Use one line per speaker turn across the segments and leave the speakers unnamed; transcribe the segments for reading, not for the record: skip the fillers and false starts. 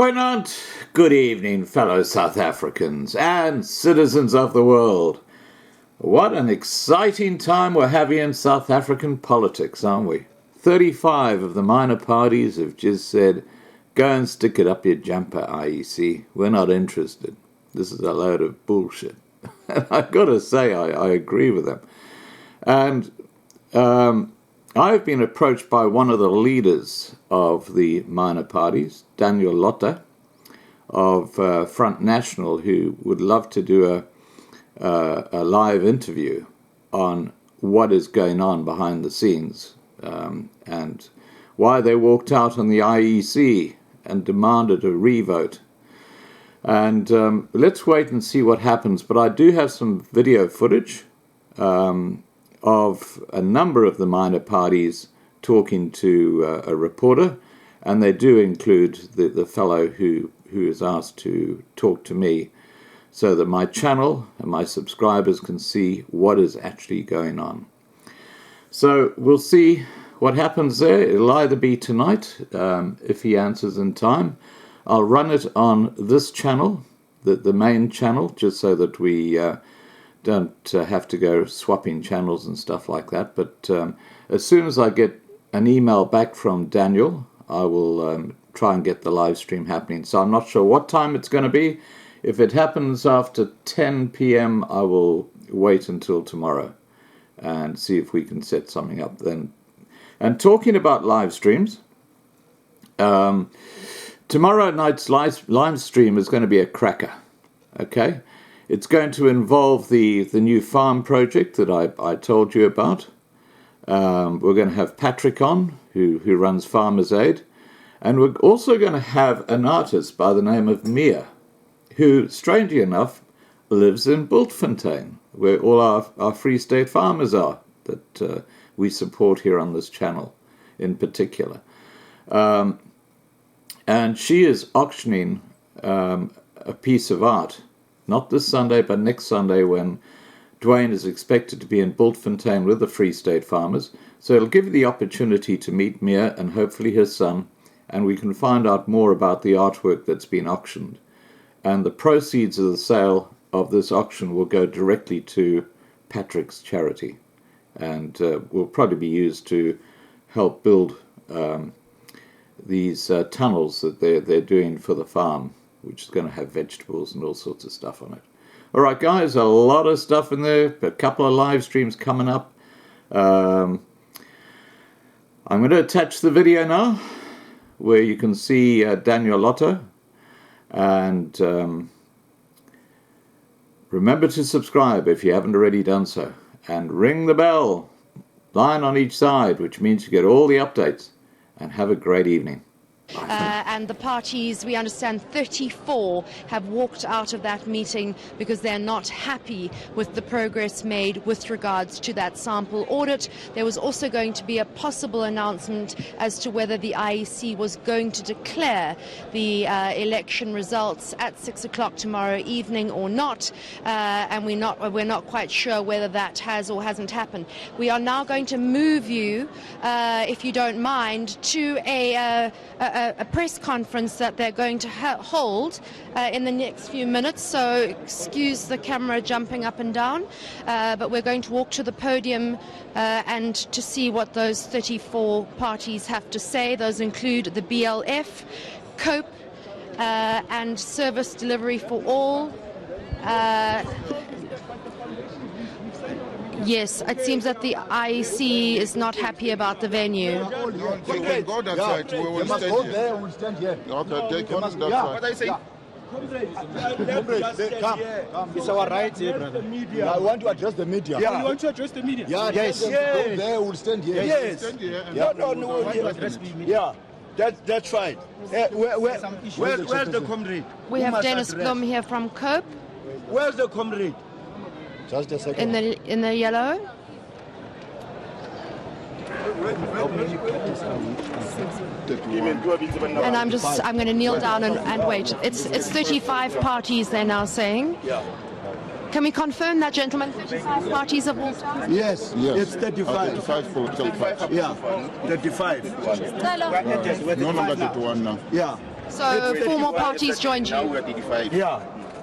Goeienaand, good evening, fellow South Africans and citizens of the world. What an exciting time we're having in South African politics, aren't we? 35 of the minor parties have just said, go and stick it up your jumper, IEC. We're not interested. This is a load of bullshit. And I've got to say, I agree with them. And I've been approached by one of the leaders of the minor parties, Daniel Lotta, of Front National, who would love to do a live interview on what is going on behind the scenes and why they walked out on the IEC and demanded a revote. And let's wait and see what happens. But I do have some video footage of a number of the minor parties talking to a reporter, and they do include the fellow who is asked to talk to me so that my channel and my subscribers can see what is actually going on. So we'll see what happens there. It'll either be tonight, if he answers in time. I'll run it on this channel, the main channel, just so that we don't have to go swapping channels and stuff like that. But as soon as I get an email back from Daniel, I will try and get the live stream happening. So I'm not sure what time it's going to be. If it happens after 10 p.m., I will wait until tomorrow and see if we can set something up then. And talking about live streams, tomorrow night's live stream is going to be a cracker, okay? It's going to involve the new farm project that I told you about. We're going to have Patrick on, who runs Farmers Aid. And we're also going to have an artist by the name of Mia, who, strangely enough, lives in Bultfontein, where all our Free State farmers are, that we support here on this channel in particular. And she is auctioning a piece of art, not this Sunday, but next Sunday, when Dwayne is expected to be in Bultfontein with the Free State farmers. So it'll give you the opportunity to meet Mia and hopefully his son, and we can find out more about the artwork that's been auctioned. And the proceeds of the sale of this auction will go directly to Patrick's charity, and will probably be used to help build these tunnels that they're doing for the farm, which is going to have vegetables and all sorts of stuff on it. All right, guys, a lot of stuff in there, a couple of live streams coming up. I'm going to attach the video now, where you can see Daniel Lotta. And remember to subscribe if you haven't already done so. And ring the bell, line on each side, which means you get all the updates. And have a great evening.
And the parties, we understand 34 have walked out of that meeting because they're not happy with the progress made with regards to that sample audit. There was also going to be a possible announcement as to whether the IEC was going to declare the election results at 6 o'clock tomorrow evening or not, and we're not quite sure whether that has or hasn't happened. We are now going to move you, if you don't mind, to a press conference that they're going to hold in the next few minutes, so excuse the camera jumping up and down, but we're going to walk to the podium and to see what those 34 parties have to say. Those include the BLF, COPE, and Service Delivery for All. Yes, it seems that the IEC is not happy about the venue.
They go that side. We will stand here. Okay, they go that side. What I say?
Come. It's our right here, brother.
I want to address the media.
Yeah. You want to address the media?
Yeah,
yes.
Go there, we'll stand here.
Yes.
Yeah, that's fine.
Where's the comrade?
We have Dennis Blum here from COPE.
Where's the comrade?
Just a second.
In the yellow. And I'm going to kneel down and wait. It's 35 parties, they're now saying.
Yeah.
Can we confirm that, gentlemen? 35 parties of all time?
Yes,
It's 35.
35 for 35.
Yeah, 35.
No longer 31 now.
Yeah.
So 4 more parties joined you.
Now we're 35.
Yeah,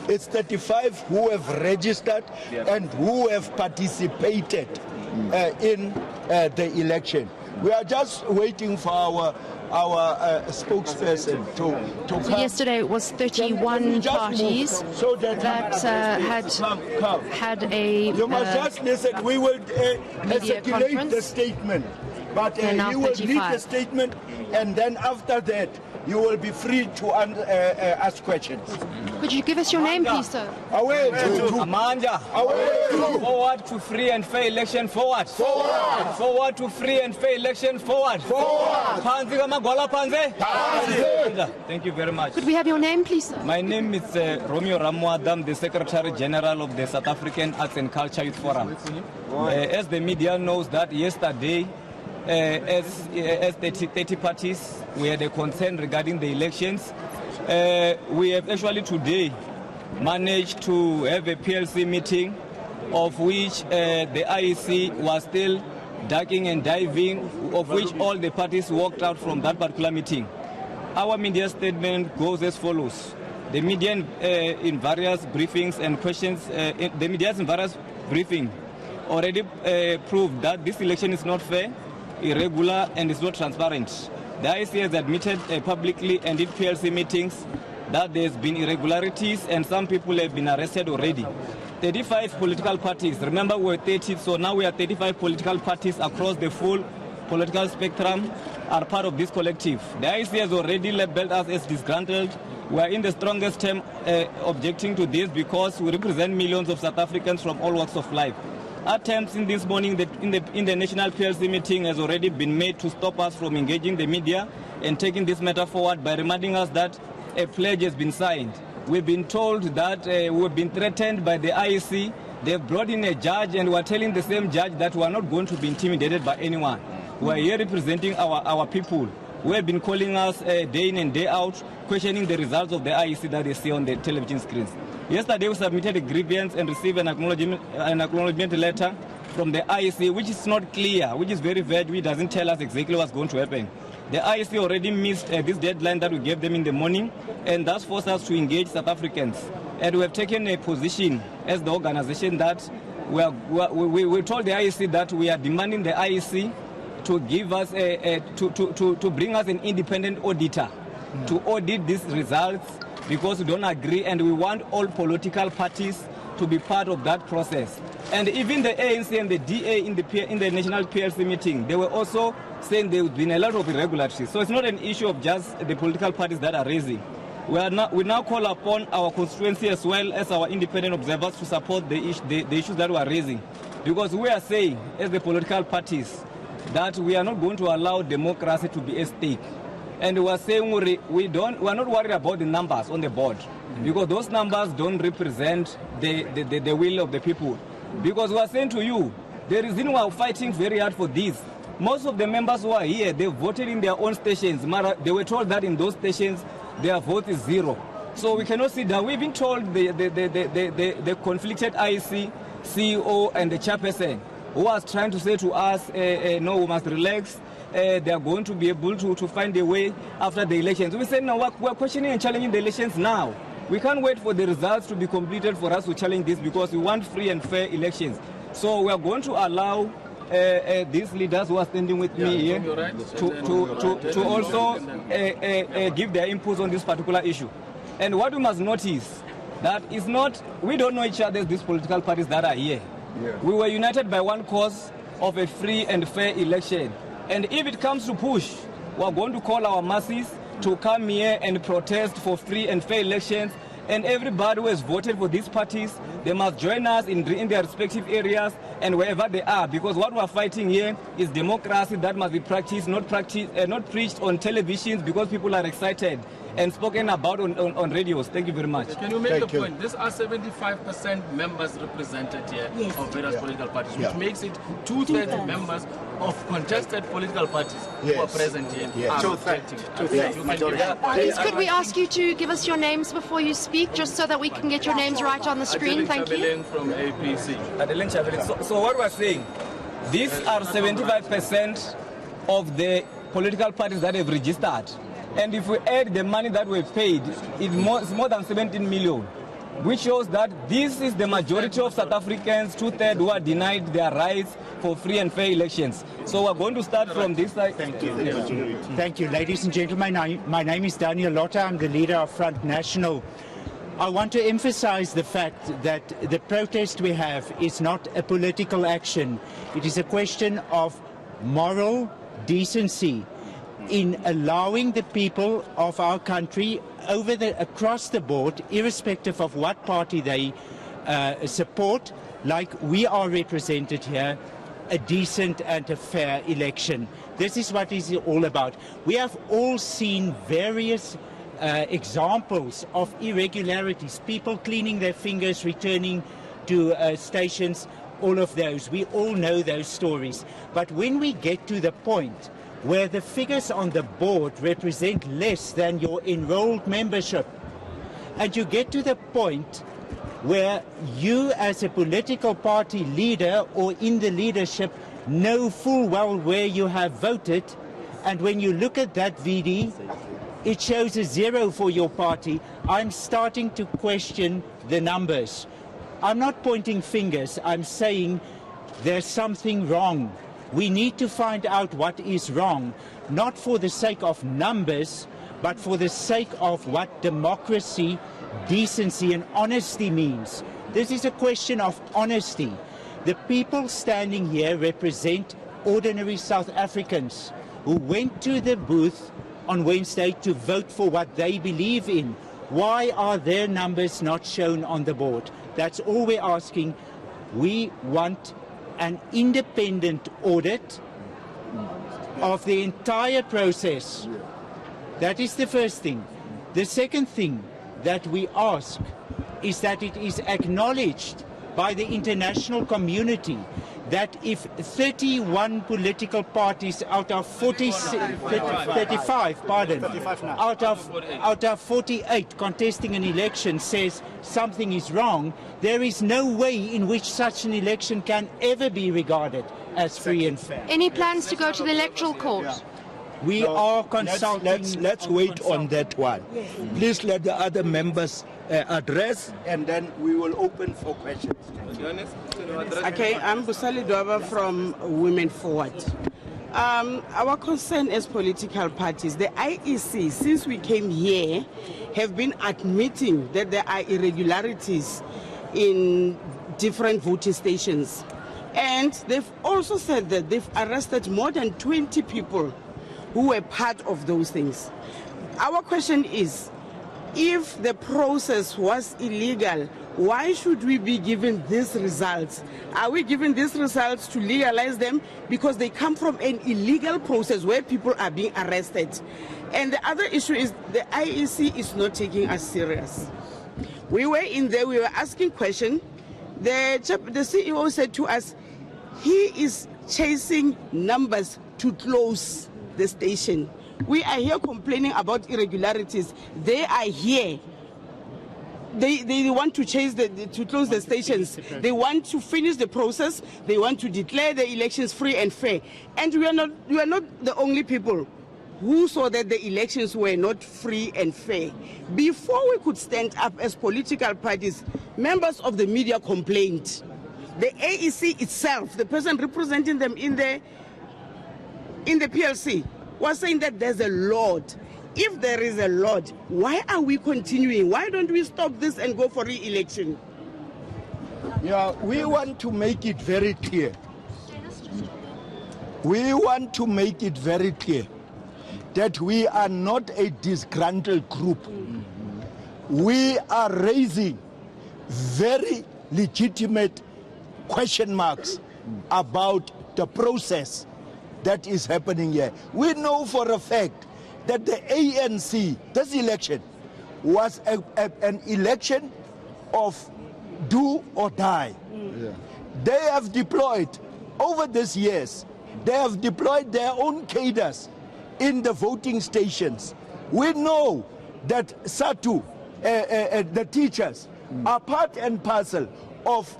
it's 35 who have registered and who have participated in the election. We are just waiting for our spokesperson to come.
So yesterday it was 31 parties
so that
had a
you must just listen. We will
media
circulate the
conference.
statement, but
They're now
you will read the
35.
statement, and then after that you will be free to ask questions.
Could you give us your name, please, sir?
Away,
Amanda,
away.
forward to free and fair election, forward. Forward to free and fair election, forward. Phansi kamagwala phansi. Thank you very much.
Could we have your name, please, sir?
My name is Romeo Ramwada. I'm the Secretary General of the South African Arts and Culture Youth Forum. As the media knows that yesterday, as 30 parties, we had a concern regarding the elections. We have actually today managed to have a PLC meeting, of which the IEC was still ducking and diving, of which all the parties walked out from that particular meeting. Our media statement goes as follows. The media in various briefings and questions, the media in various briefings already proved that this election is not fair, irregular, and is not transparent. The IEC has admitted publicly and in PLC meetings that there's been irregularities and some people have been arrested already. 35 political parties, remember we're 30, so now we are 35 political parties across the full political spectrum are part of this collective. The IEC has already labeled us as disgruntled. We are in the strongest term objecting to this because we represent millions of South Africans from all walks of life. Attempts in this morning in the national PLC meeting has already been made to stop us from engaging the media and taking this matter forward by reminding us that a pledge has been signed. We've been told that we've been threatened by the IEC. They've brought in a judge and we're telling the same judge that we're not going to be intimidated by anyone. We're here representing our people who have been calling us day in and day out, questioning the results of the IEC that they see on the television screens. Yesterday we submitted a grievance and received an acknowledgement letter from the IEC, which is not clear, which is very vague, which doesn't tell us exactly what's going to happen. The IEC already missed this deadline that we gave them in the morning, and thus forced us to engage South Africans. And we have taken a position as the organization that we told the IEC that we are demanding the IEC to give us to bring us an independent auditor to audit these results, because we don't agree and we want all political parties to be part of that process. And even the ANC and the DA in the national PLC meeting, they were also saying there have been a lot of irregularities. So it's not an issue of just the political parties that are raising. We now call upon our constituency as well as our independent observers to support the issues that we are raising. Because we are saying, as the political parties, that we are not going to allow democracy to be at stake. And we are saying we are not worried about the numbers on the board, because those numbers don't represent the will of the people. Because we are saying to you, the reason we are fighting very hard for this, most of the members who are here, they voted in their own stations. They were told that in those stations, their vote is 0. So we cannot sit down. We've been told the conflicted IEC CEO and the chairperson, who was trying to say to us, no, we must relax. They are going to be able to find a way after the elections. We said, no, we're questioning and challenging the elections now. We can't wait for the results to be completed for us to challenge this, because we want free and fair elections. So we are going to allow these leaders who are standing with me here to also give their inputs on this particular issue. And what we must notice, that is not, we don't know each other, these political parties that are here. Yeah. We were united by one cause of a free and fair election. And if it comes to push, we are going to call our masses to come here and protest for free and fair elections. And everybody who has voted for these parties, they must join us in their respective areas and wherever they are. Because what we are fighting here is democracy that must be practiced, not preached on televisions because people are excited and spoken about on radios. Thank you very much.
Can you make the point? These are 75% members represented here of various political parties, which makes it 2/3 members of contested political parties who are present here.
Please, could we ask you to give us your names before you speak, just so that we can get your names right on the screen? Thank you.
From APC.
So what we're saying, these are 75% of the political parties that have registered. And if we add the money that we paid, it's more than 17 million, which shows that this is the majority of South Africans, 2/3, who are denied their rights for free and fair elections. So we're going to start from this side.
Thank you. Thank you, ladies and gentlemen. My name is Daniel Lotta. I'm the leader of Front National. I want to emphasize the fact that the protest we have is not a political action. It is a question of moral decency in allowing the people of our country across the board, irrespective of what party they support, like we are represented here, a decent and a fair election. This is what it's all about. We have all seen various examples of irregularities, people cleaning their fingers, returning to stations, all of those. We all know those stories. But when we get to the point where the figures on the board represent less than your enrolled membership, and you get to the point where you as a political party leader or in the leadership know full well where you have voted, and when you look at that VD, it shows a 0 for your party, I'm starting to question the numbers. I'm not pointing fingers, I'm saying there's something wrong. We need to find out what is wrong, not for the sake of numbers, but for the sake of what democracy, decency and honesty means. This is a question of honesty. The people standing here represent ordinary South Africans who went to the booth on Wednesday to vote for what they believe in. Why are their numbers not shown on the board? That's all we're asking. We want an independent audit of the entire process. That is the first thing. The second thing that we ask is that it is acknowledged by the international community that if 31 political parties out of 35, out of 48 contesting an election says something is wrong, there is no way in which such an election can ever be regarded as free and fair.
Any plans to go to the electoral court?
We are consulting.
Let's wait on that one. Please let the other members address, and then we will open for questions.
Okay, I'm Busali Dwaba from Women Forward. Our concern as political parties, the IEC, since we came here, have been admitting that there are irregularities in different voting stations. And they've also said that they've arrested more than 20 people who were part of those things. Our question is, if the process was illegal, why should we be given these results? Are we giving these results to legalize them because they come from an illegal process where people are being arrested? And the other issue is the IEC is not taking us serious. We were in there, we were asking questions. The CEO said to us, he is chasing numbers to close the station. We are here complaining about irregularities. They are here. They want to to close the stations. They want to finish the process. They want to declare the elections free and fair. And we are not the only people who saw that the elections were not free and fair. Before we could stand up as political parties, members of the media complained. The AEC itself, the person representing them in the PLC, was saying that there's a lot. If there is a lot, why are we continuing? Why don't we stop this and go for re-election?
Yeah, we want to make it very clear. We want to make it very clear that we are not a disgruntled group. We are raising very legitimate question marks about the process that is happening here. We know for a fact that the ANC, this election, was an election of do or die. They have deployed, over these years, they have deployed their own cadres in the voting stations. We know that SATU, the teachers, are part and parcel of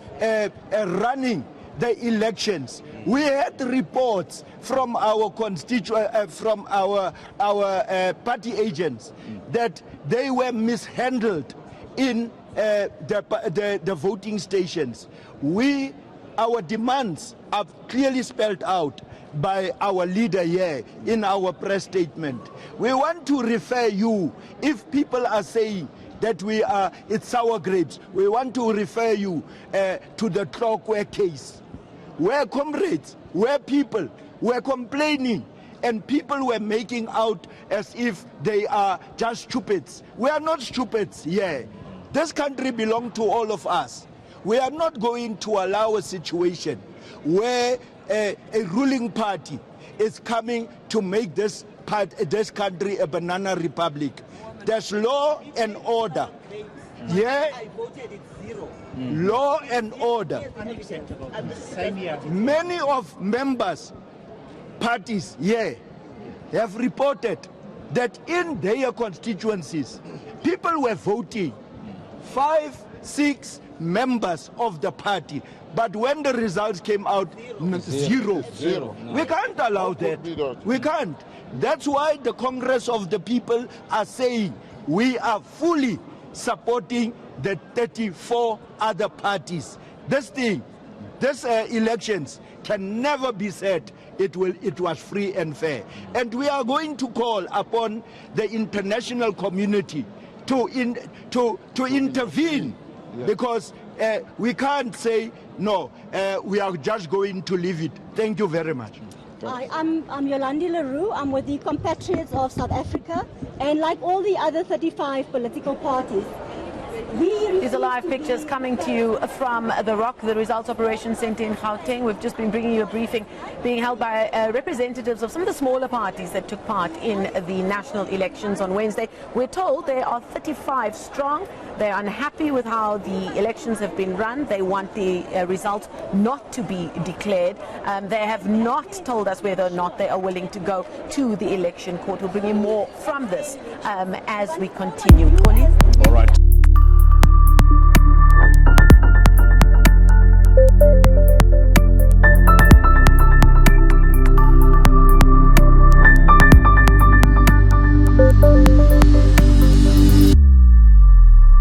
running the elections. We had reports from our from our party agents that they were mishandled in the voting stations. Our demands are clearly spelled out by our leader here in our press statement. We want to refer you, if people are saying that it's sour grapes, we want to refer you to the Clockware case, where comrades, where people were complaining and people were making out as if they are just stupids. We are not stupids here. This country belongs to all of us. We are not going to allow a situation where a ruling party is coming to make this country a banana republic. There's law and order. Yeah? Law and order. Many of members, parties here, have reported that in their constituencies, people were voting 5, 6 members of the party, but when the results came out, zero.
No.
We can't allow that. We can't. That's why the Congress of the People are saying we are fully supporting the 34 other parties. These elections can never be said it was free and fair. And we are going to call upon the international community to intervene, because we can't say no, we are just going to leave it. Thank you very much.
Hi, I'm Yolandi LaRue. I'm with the Compatriots of South Africa, and like all the other 35 political parties,
these are live pictures coming to you from the ROC, the Results Operations Centre in Gauteng. We've just been bringing you a briefing being held by representatives of some of the smaller parties that took part in the national elections on Wednesday. We're told they are 35 strong. They're unhappy with how the elections have been run. They want the results not to be declared. They have not told us whether or not they are willing to go to the election court. We'll bring you more from this as we continue.
All right.